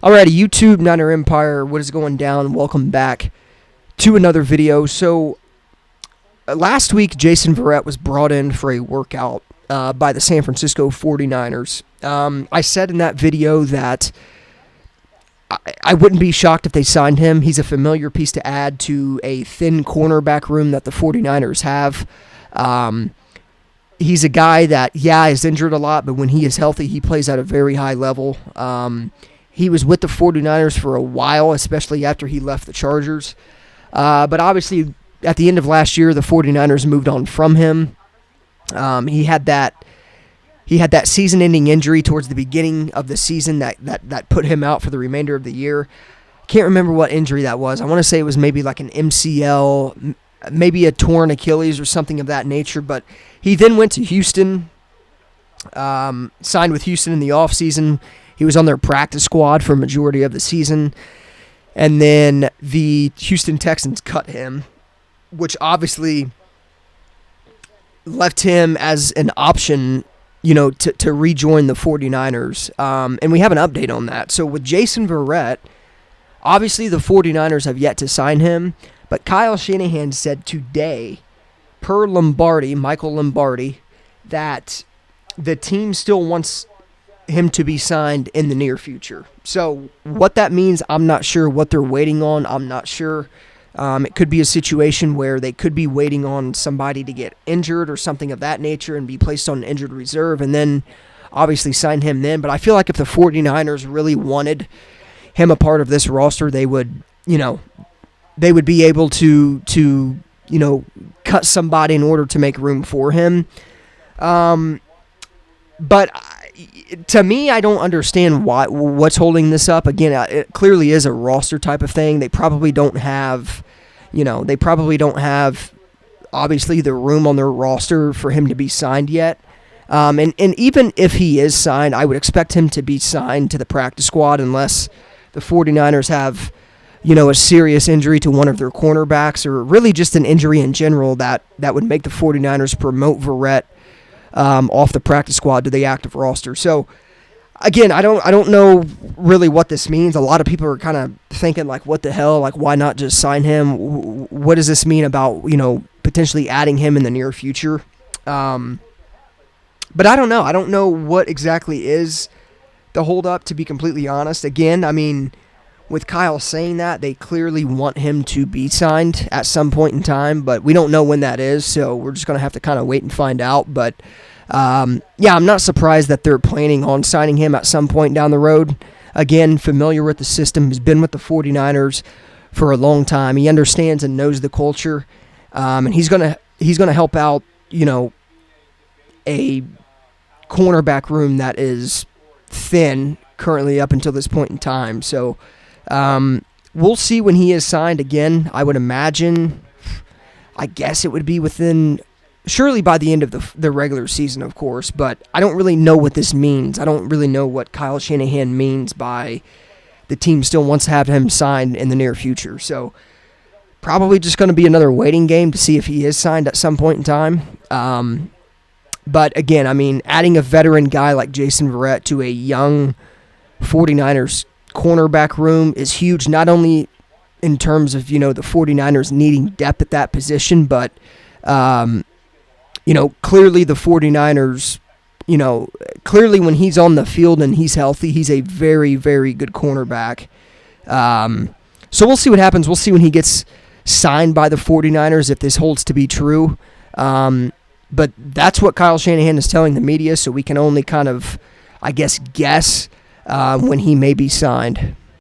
Alrighty, YouTube Niner Empire, what is going down? Welcome back to another video. So, last week, Jason Verrett was brought in for a workout by the San Francisco 49ers. I said in that video that I wouldn't be shocked if they signed him. He's a familiar piece to add to a thin cornerback room that the 49ers have. He's a guy that, is injured a lot, but when he is healthy, he plays at a very high level. He was with the 49ers for a while, especially after he left the Chargers. But obviously, at the end of last year, the 49ers moved on from him. He had that season-ending injury towards the beginning of the season that put him out for the remainder of the year. Can't remember what injury that was. I want to say it was maybe like an MCL, maybe a torn Achilles or something of that nature. But he then went to Houston, signed with Houston in the offseason. He was on their practice squad for a majority of the season. And then the Houston Texans cut him, which obviously left him as an option, to rejoin the 49ers. And we have an update on that. So with Jason Verrett, obviously the 49ers have yet to sign him, but Kyle Shanahan said today, per Michael Lombardi, that the team still wants him to be signed in the near future. So what that means, I'm not sure. What they're waiting on, I'm not sure. It could be a situation where they could be waiting on somebody to get injured or something of that nature and be placed on injured reserve and then obviously sign him then. But I feel like if the 49ers really wanted him a part of this roster, they would be able to cut somebody in order to make room for him. But to me, I don't understand what's holding this up. Again, it clearly is a roster type of thing. They probably don't have, obviously the room on their roster for him to be signed yet. And even if he is signed, I would expect him to be signed to the practice squad unless the 49ers have, a serious injury to one of their cornerbacks or really just an injury in general that would make the 49ers promote Verrett off the practice squad to the active roster. So again, I don't know really what this means. A lot of people are kind of thinking like, what the hell? Like, why not just sign him? What does this mean about potentially adding him in the near future? But I don't know. I don't know what exactly is the holdup, to be completely honest. Again, I mean, with Kyle saying that, they clearly want him to be signed at some point in time, but we don't know when that is, so we're just going to have to kind of wait and find out. But, I'm not surprised that they're planning on signing him at some point down the road. Again, familiar with the system, has been with the 49ers for a long time. He understands and knows the culture, and he's going to help out, a cornerback room that is thin currently up until this point in time. So, we'll see when he is signed again. I would imagine, I guess it would be surely by the end of the regular season, of course, but I don't really know what this means. I don't really know what Kyle Shanahan means by the team still wants to have him signed in the near future. So probably just going to be another waiting game to see if he is signed at some point in time. But again, I mean, adding a veteran guy like Jason Verrett to a young 49ers cornerback room is huge, not only in terms of, the 49ers needing depth at that position, but, clearly the 49ers, clearly when he's on the field and he's healthy, he's a very, very good cornerback. So we'll see what happens. We'll see when he gets signed by the 49ers if this holds to be true. But that's what Kyle Shanahan is telling the media, so we can only kind of, I guess when he may be signed.